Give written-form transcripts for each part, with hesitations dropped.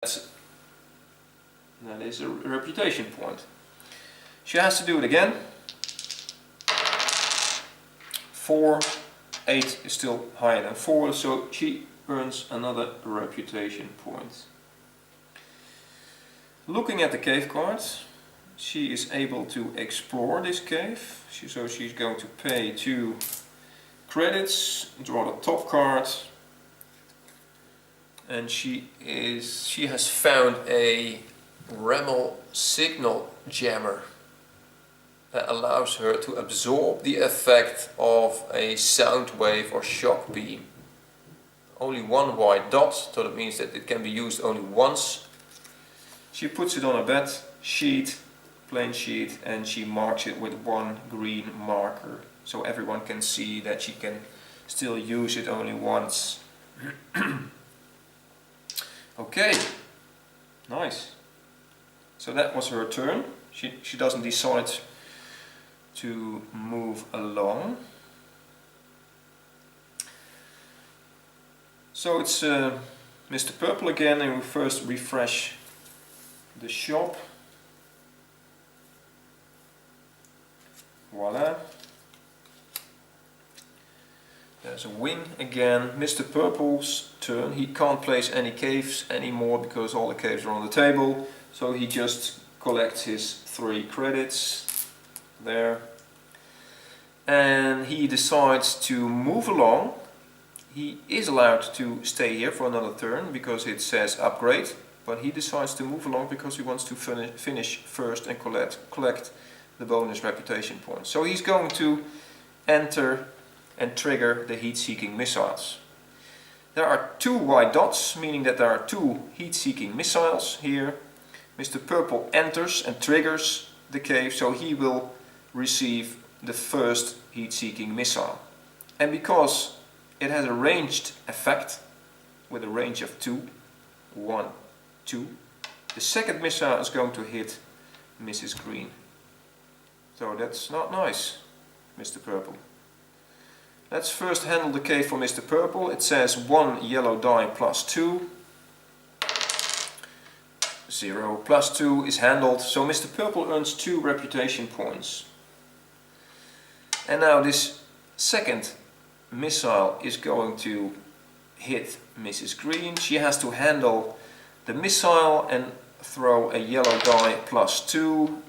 That is a reputation point. She has to do it again. 4, 8 is still higher than 4, so she earns another reputation point. Looking at the cave cards, she is able to explore this cave. So she's going to pay 2 credits, draw the top card, and she has found a Remel signal jammer that allows her to absorb the effect of a sound wave or shock beam. Only one white dot, so that means that it can be used only once. She puts it on a bed sheet, plain sheet, and she marks it with 1 green marker, so everyone can see that she can still use it only once. Okay, nice. So that was her turn. She doesn't decide to move along. So it's Mr. Purple again, and we first refresh the shop. Voila. There's a wing again. Mr. Purple's turn. He can't place any caves anymore because all the caves are on the table. So he just collects his 3 credits there. And he decides to move along. He is allowed to stay here for another turn because it says upgrade. But he decides to move along because he wants to finish first and collect the bonus reputation points. So he's going to enter and trigger the heat-seeking missiles. There are 2 white dots, meaning that there are 2 heat-seeking missiles here. Mr. Purple enters and triggers the cave, so he will receive the first heat-seeking missile. And because it has a ranged effect, with a range of 2, 1, 2, the second missile is going to hit Mrs. Green. So that's not nice, Mr. Purple. Let's first handle the cave for Mr. Purple. It says 1 yellow die plus 2. 0 plus 2 is handled, so Mr. Purple earns 2 reputation points. And now this second missile is going to hit Mrs. Green. She has to handle the missile and throw a yellow die plus 2.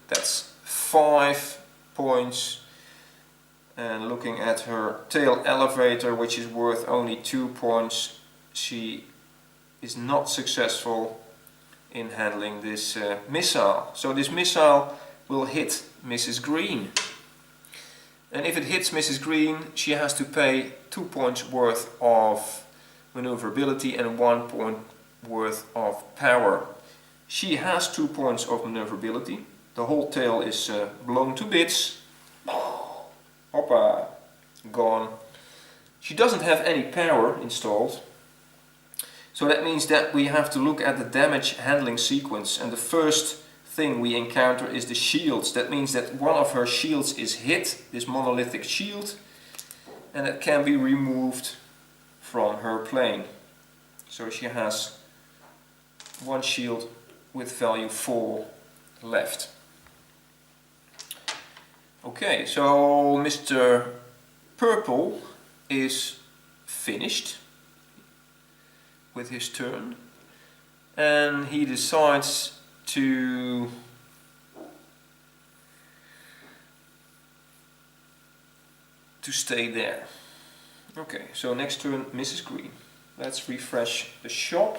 That's 5 points. And looking at her tail elevator, which is worth only 2 points, she is not successful in handling this missile. So this missile will hit Mrs. Green. And if it hits Mrs. Green, she has to pay 2 points worth of maneuverability and 1 point worth of power. She has 2 points of maneuverability. The whole tail is blown to bits. Hoppa, gone. She doesn't have any power installed. So that means that we have to look at the damage handling sequence, and the first thing we encounter is the shields. That means that one of her shields is hit, this monolithic shield, and it can be removed from her plane. So she has 1 shield with value 4 left. Okay, so Mr. Purple is finished with his turn, and he decides to stay there. Okay, so next turn Mrs. Green. Let's refresh the shop.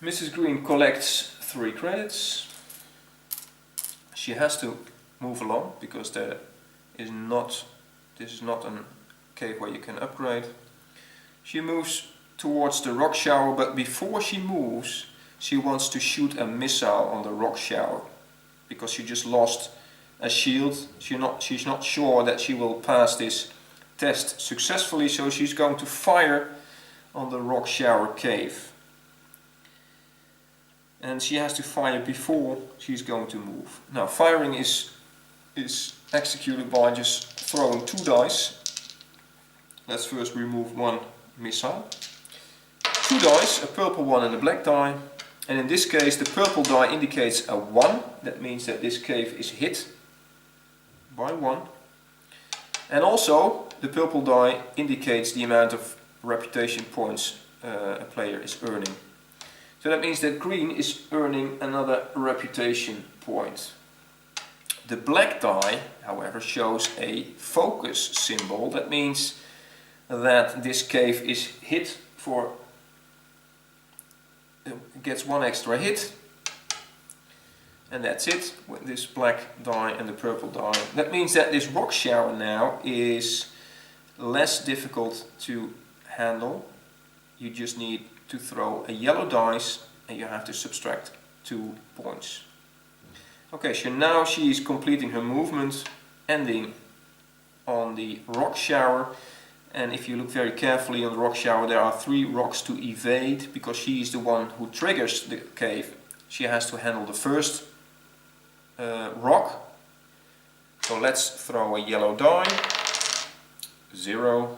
Mrs. Green collects 3 credits. She has to move along because this is not a cave where you can upgrade. She moves towards the rock shower, but before she moves, she wants to shoot a missile on the rock shower because she just lost a shield. She's not sure that she will pass this test successfully, so she's going to fire on the rock shower cave. And she has to fire before she's going to move. Now firing is executed by just throwing 2 dice. Let's first remove one missile. 2 dice, a purple one and a black die. And in this case the purple die indicates a 1. That means that this cave is hit by 1. And also the purple die indicates the amount of reputation points a player is earning. So that means that green is earning another reputation point. The black die, however, shows a focus symbol. That means that this cave is hit for, gets 1 extra hit. And that's it, with this black die and the purple die. That means that this rock shower now is less difficult to handle. You just need to throw a yellow dice and you have to subtract 2 points. Okay, so now she is completing her movement, ending on the rock shower. And if you look very carefully on the rock shower, there are 3 rocks to evade, because she is the one who triggers the cave. She has to handle the first rock. So let's throw a yellow die. 0,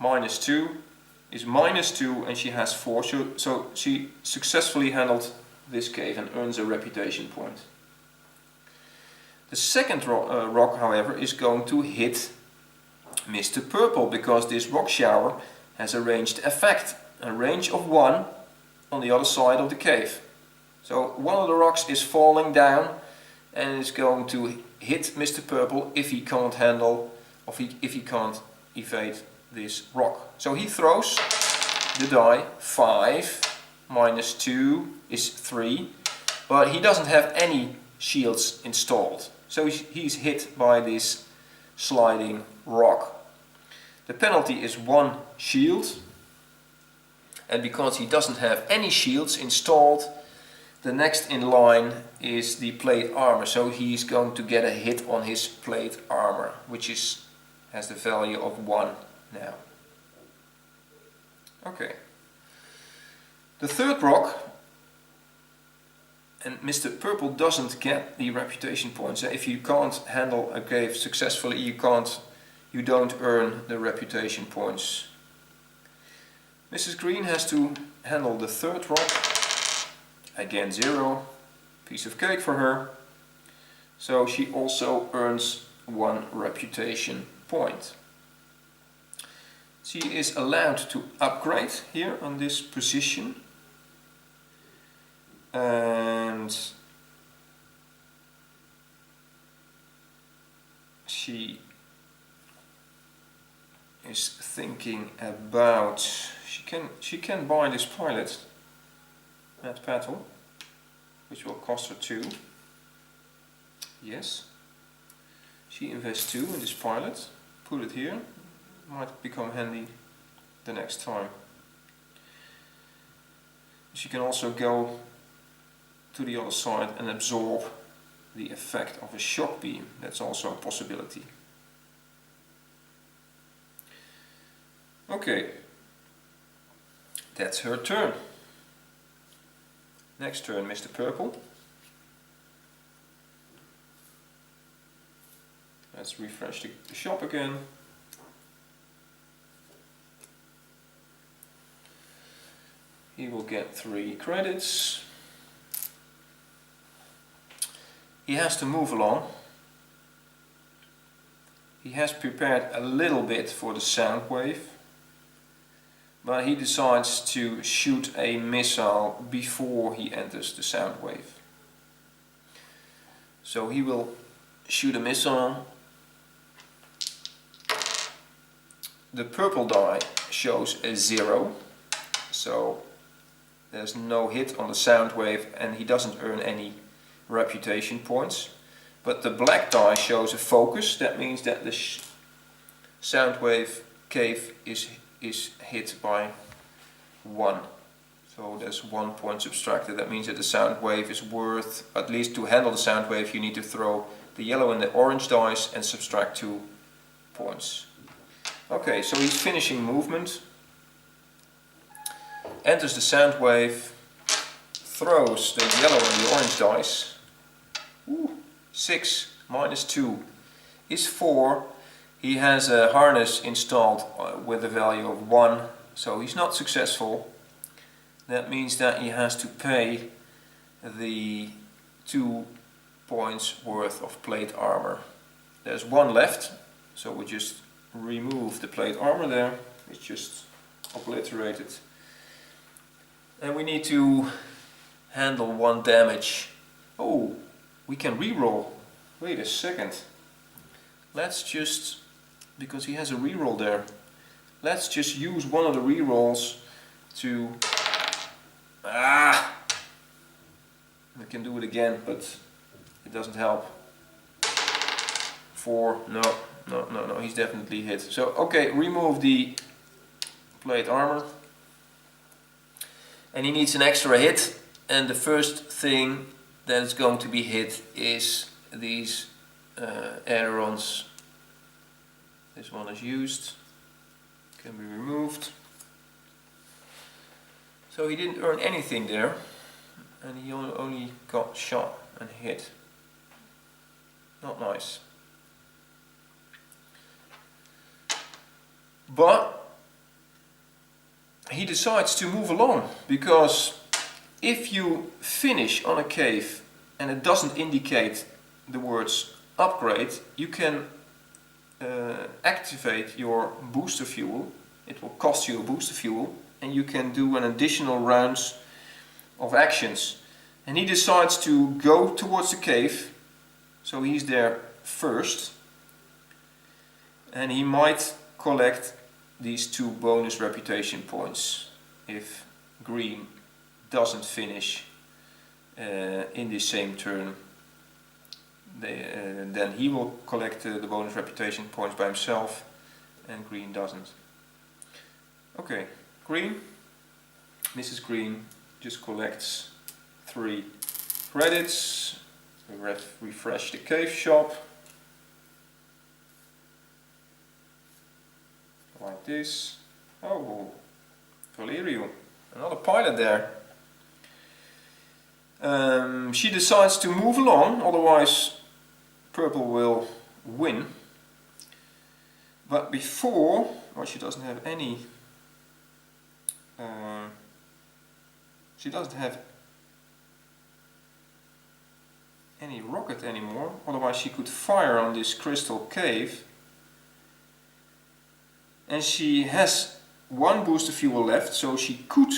-2 is -2, and she has 4. So she successfully handled this cave and earns a reputation point. The second rock, however, is going to hit Mr. Purple, because this rock shower has a ranged effect, a range of 1 on the other side of the cave. So one of the rocks is falling down and is going to hit Mr. Purple if he can't handle, or if he can't evade this rock. So he throws the die. 5 -2 is 3, but he doesn't have any shields installed. So he's hit by this sliding rock. The penalty is 1 shield, and because he doesn't have any shields installed, the next in line is the plate armor. So he's going to get a hit on his plate armor, which has the value of 1 now. Okay. The third rock, and Mr. Purple doesn't get the reputation points. If you can't handle a cave successfully, you don't earn the reputation points. Mrs. Green has to handle the third rock. Again 0, piece of cake for her. So she also earns 1 reputation point. She is allowed to upgrade here on this position. And she is thinking about, she can buy this pilot at Petal, which will cost her 2. Yes, she invests 2 in this pilot, put it here, might become handy the next time. She can also go to the other side and absorb the effect of a shock beam. That's also a possibility. Okay, that's her turn. Next turn, Mr. Purple. Let's refresh the shop again. He will get 3 credits. He has to move along. He has prepared a little bit for the sound wave, but he decides to shoot a missile before he enters the sound wave. So he will shoot a missile. The purple die shows a 0, so there's no hit on the sound wave and he doesn't earn any reputation points. But the black die shows a focus. That means that the sound wave cave is hit by 1. So there's 1 point subtracted. That means that the sound wave is worth, at least to handle the sound wave, you need to throw the yellow and the orange dice and subtract 2 points. Okay, so he's finishing movement. Enters the sound wave, throws the yellow and the orange dice. 6 -2 is 4. He has a harness installed with a value of 1, so he's not successful. That means that he has to pay the 2 points worth of plate armor. There's 1 left, so we just remove the plate armor there. It's just obliterated. And we need to handle 1 damage. Oh, we can reroll. Wait a second. Let's just, because he has a reroll there, let's just use one of the rerolls to... We can do it again, but it doesn't help. 4, no, he's definitely hit. So, okay, remove the plate armor. And he needs an extra hit, and the first thing that is going to be hit is these ailerons. This one is used, can be removed. So he didn't earn anything there, and he only got shot and hit. Not nice. But he decides to move along, because if you finish on a cave and it doesn't indicate the words upgrade, you can activate your booster fuel. It will cost you a booster fuel, and you can do an additional rounds of actions. And he decides to go towards the cave, so he's there first, and he might collect these 2 bonus reputation points if green doesn't finish in the same turn. Then he will collect the bonus reputation points by himself, and green doesn't. Okay, green, Mrs. Green just collects 3 credits. We refresh the cave shop. Like this. Oh, Valerio, another pilot there. She decides to move along, otherwise purple will win. But before, well, she doesn't have any. She doesn't have any rocket anymore, otherwise she could fire on this crystal cave. And she has 1 booster fuel left, so she could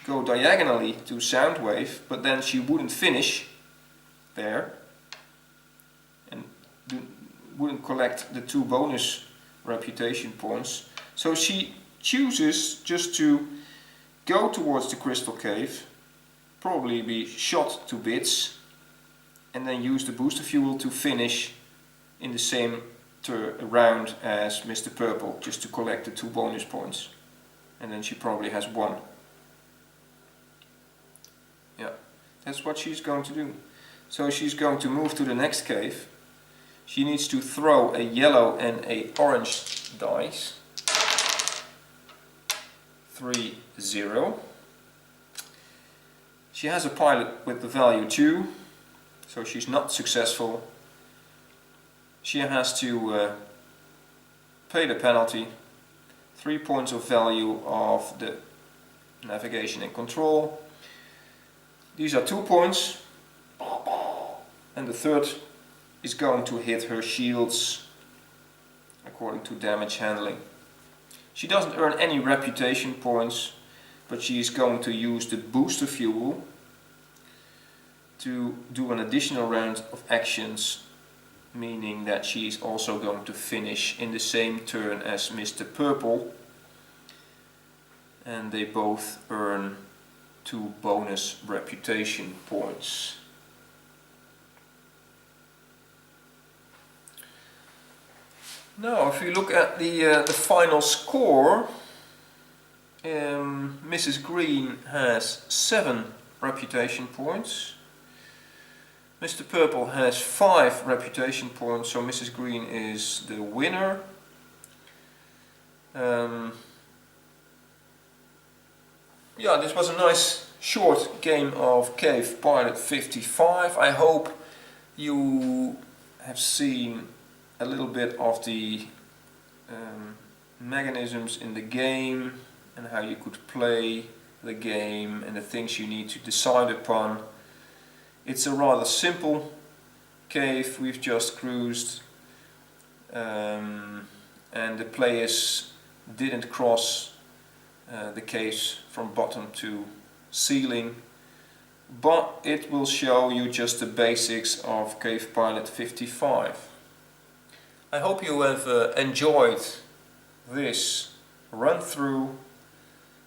go diagonally to Soundwave, but then she wouldn't finish there and wouldn't collect the 2 bonus reputation points. So she chooses just to go towards the crystal cave, probably be shot to bits, and then use the booster fuel to finish in the same round as Mr. Purple, just to collect the 2 bonus points. And then she probably has 1. Yeah, that's what she's going to do. So she's going to move to the next cave. She needs to throw a yellow and a orange dice. 3, 0. She has a pilot with the value 2, so she's not successful. She has to pay the penalty. 3 points of value of the navigation and control. These are 2 points, and the third is going to hit her shields according to damage handling. She doesn't earn any reputation points, but she is going to use the booster fuel to do an additional round of actions, meaning that she is also going to finish in the same turn as Mr. Purple, and they both earn 2 bonus reputation points. Now, if you look at the final score, Mrs. Green has 7 reputation points. Mr. Purple has 5 reputation points, so Mrs. Green is the winner. Yeah, this was a nice short game of Cave Pilot 55. I hope you have seen a little bit of the mechanisms in the game and how you could play the game and the things you need to decide upon. It's a rather simple cave we've just cruised, and the players didn't cross the caves from bottom to ceiling, but it will show you just the basics of Cave Pilot 55. I hope you have enjoyed this run through,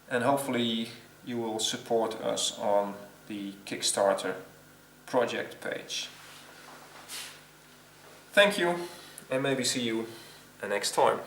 and hopefully you will support us on the Kickstarter project page. Thank you, and maybe see you next time.